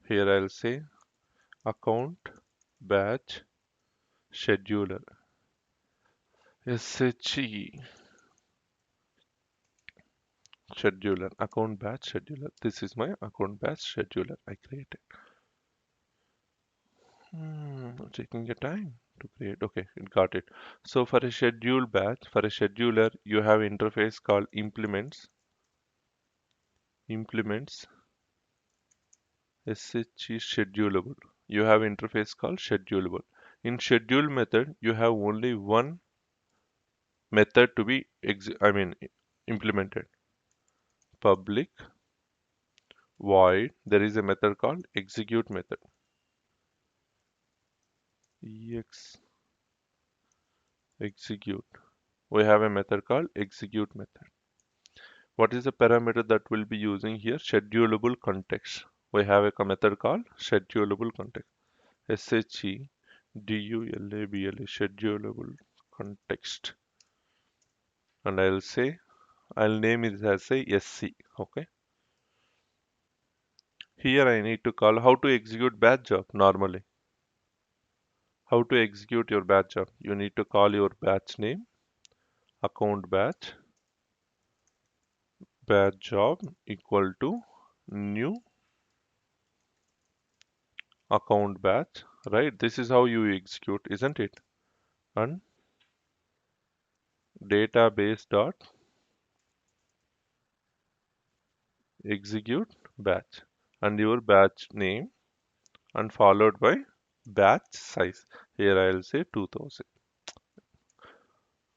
Here I'll say account batch scheduler. SHE scheduler, account batch scheduler. This is my account batch scheduler I created. Taking your time to create. Okay, it got it. So for a schedule batch, for a scheduler, you have interface called implements. Implements SHE schedulable. You have interface called schedulable. In schedule method, you have only one method to be implemented. Public void. There is a method called execute method. Ex execute. We have a method called execute method. What is the parameter that we'll be using here? Schedulable context. We have a method called schedulable context. SHEDULABLE schedulable context. And I'll name it as a SC. Okay. Here I need to call how to execute batch job normally. How to execute your batch job? You need to call your batch name, account batch job equal to new account batch, right? This is how you execute, isn't it? And database dot execute batch and your batch name and followed by batch size. Here I'll say 2000.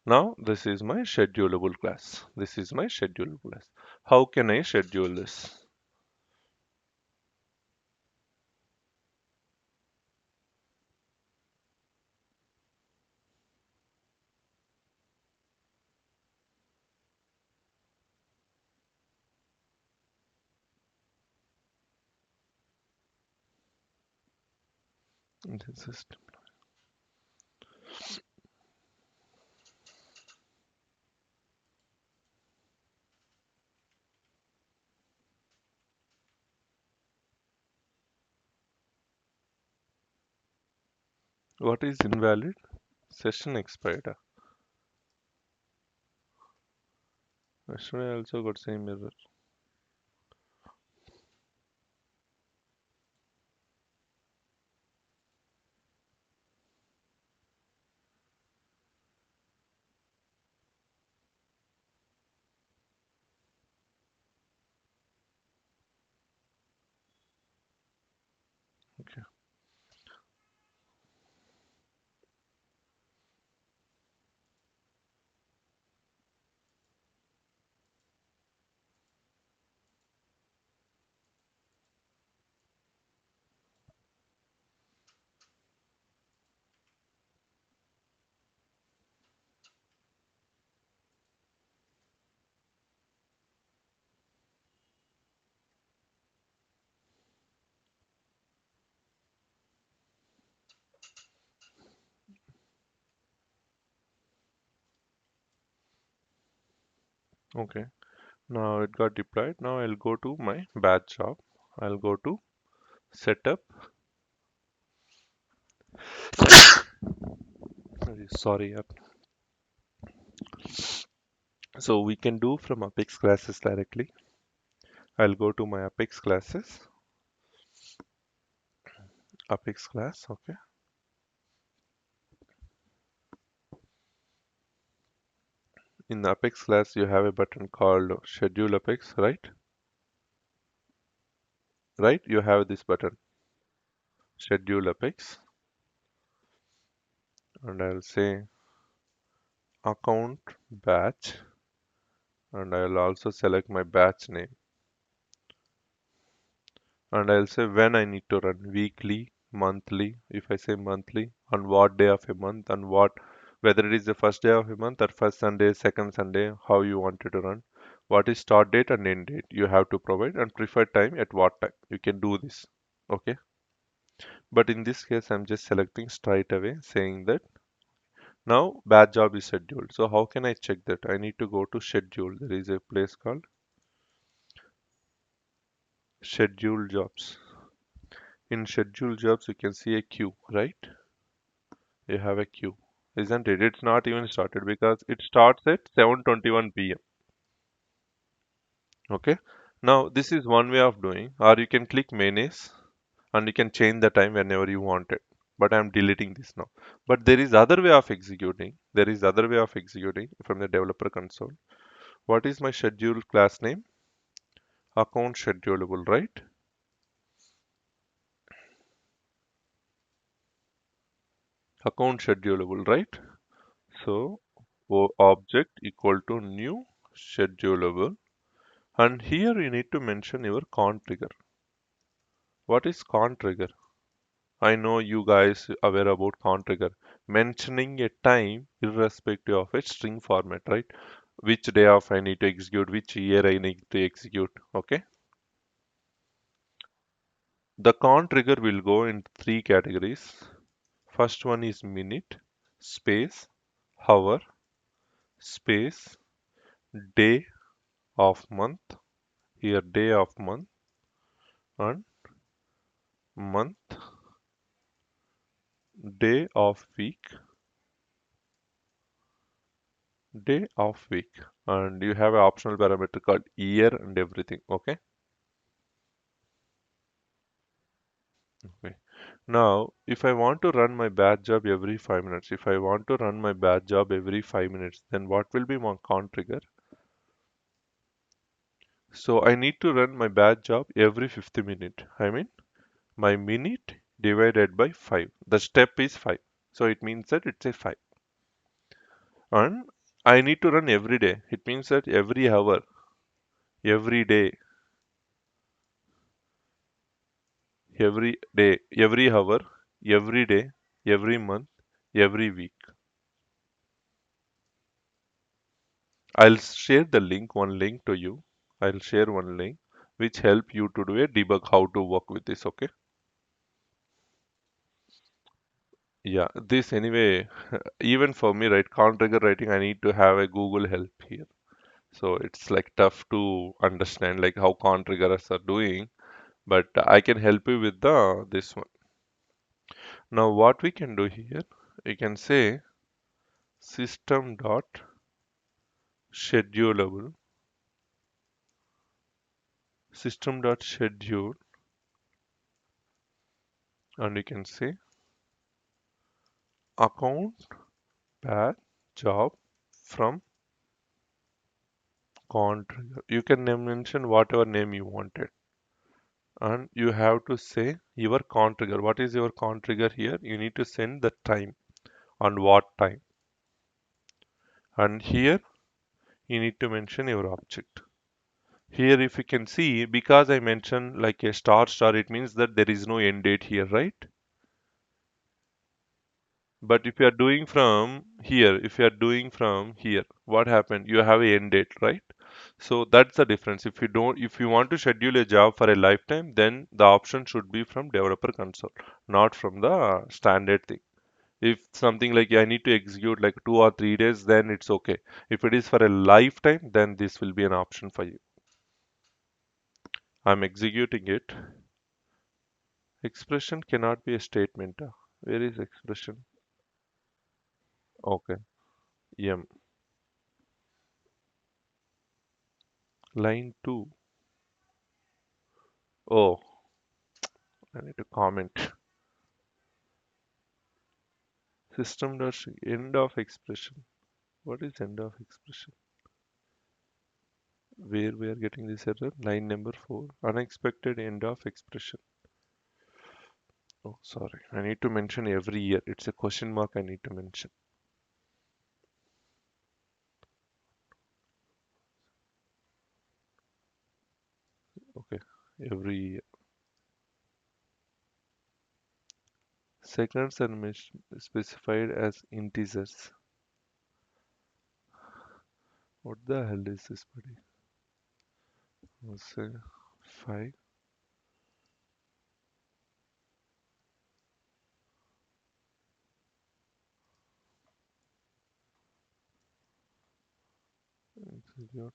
Now this is my schedulable class. This is my schedulable class. How can I schedule this? This is what is invalid? Session expired. Yesterday I also got same error. Okay. Okay. Now it got deployed. Now I'll go to my batch job. I'll go to setup. Sorry. So we can do from Apex classes directly. I'll go to my Apex classes. Apex class. Okay. In the Apex class, you have a button called Schedule Apex, right? Right? You have this button, Schedule Apex, and I'll say account batch, and I'll also select my batch name, and I'll say when I need to run weekly, monthly. If I say monthly, on what day of a month, and whether it is the first day of a month or first Sunday, second Sunday, how you want it to run. What is start date and end date? You have to provide and preferred time at what time. You can do this. Okay. But in this case, I'm just selecting straight away saying that now batch job is scheduled. So how can I check that? I need to go to schedule. There is a place called schedule jobs. In scheduled jobs, you can see a queue, right? You have a queue, isn't it? It's not even started because it starts at 7:21 p.m. Okay. Now, this is one way of doing, or you can click manage and you can change the time whenever you want it. But I'm deleting this now. But there is other way of executing. There is other way of executing from the developer console. What is my schedule class name? Account schedulable, right? Account schedulable, right? So object equal to new schedulable, and here you need to mention your con trigger. What is con trigger? I know you guys aware about con trigger. Mentioning a time irrespective of a string format, right? Which day of I need to execute, which year I need to execute. Okay. The con trigger will go in three categories. First one is minute, space, hour, space, day of month. Here day of month and month, day of week, day of week. And you have an optional parameter called year and everything. Okay. Okay. Now, if I want to run my batch job every 5 minutes, if I want to run my batch job every 5 minutes, then what will be my con trigger? So I need to run my batch job every 50 minute. I mean, my minute divided by 5. The step is 5. So it means that it's a 5. And I need to run every day. It means that every hour, every day, every hour, every day, every month, every week. I'll share the link, one link to you. I'll share one link which help you to do a debug how to work with this, okay? Yeah, this anyway, even for me, right, configure writing, I need to have a Google help here. So it's like tough to understand like how configurers are doing, but I can help you with the this one. Now what we can do here, we can say system dot schedulable, system dot schedule, and you can say account path job from con trigger. You can mention whatever name you wanted, and you have to say your con trigger. What is your con trigger here? You need to send the time on what time, and here you need to mention your object. Here, if you can see, because I mentioned like a star star, it means that there is no end date here, right? But if you are doing from here, if you are doing from here, what happened? You have a end date, right? So that's the difference. If you want to schedule a job for a lifetime, then the option should be from developer console, not from the standard thing. If something like I need to execute like 2 or 3 days, then it's okay. If it is for a lifetime, then this will be an option for you. I'm executing it. Expression cannot be a statement. Where is expression? Okay. M. Line 2. Oh, I need to comment. System dash end of expression. What is end of expression? Where we are getting this error? Line number 4. Unexpected end of expression. Oh, sorry. I need to mention every year. It's a question mark I need to mention. Okay. Every year. Seconds are specified as integers. What the hell is this, buddy? Let's say 5. Execute.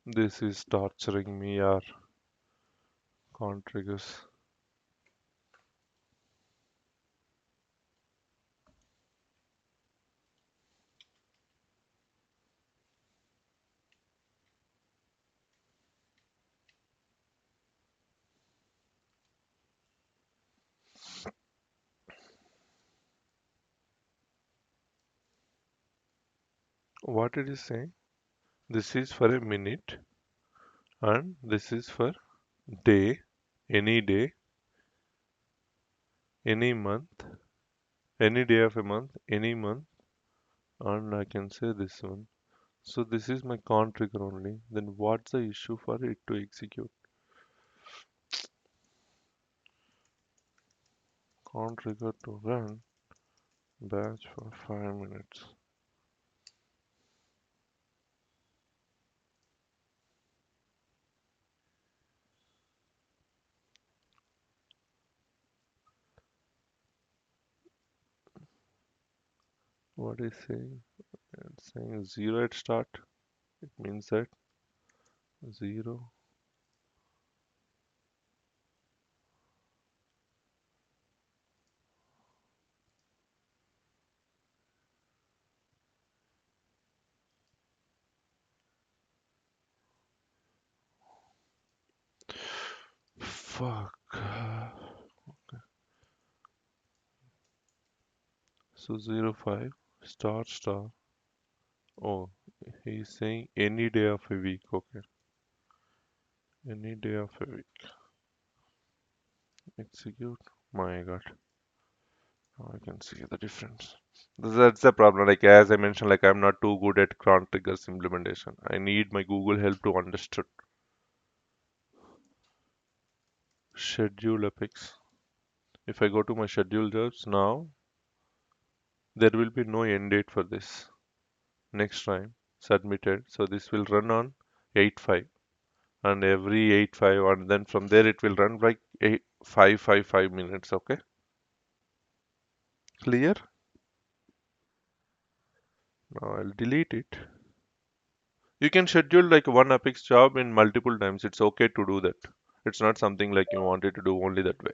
This is torturing me, yaar. Contrigus. What it is saying? This is for a minute, and this is for day, any month, any day of a month, any month, and I can say this one. So this is my con trigger only. Then what's the issue for it to execute? Con trigger to run batch for 5 minutes. What is saying? It's saying 0 at start. It means that 0. Fuck. So 0 5 star. Oh, he's saying any day of a week. Okay, any day of a week. Execute. My God, now I can see the difference. That's the problem. Like as I mentioned, like I'm not too good at cron triggers implementation. I need my Google help to understand. Schedule Apex. If I go to my schedule jobs now, there will be no end date for this. Next time submitted. So this will run on 8/5 and every 8/5 and then from there it will run like 5 minutes. Okay, clear? Now I'll delete it. You can schedule like one Apex job in multiple times. It's okay to do that. It's not something like you wanted to do only that way.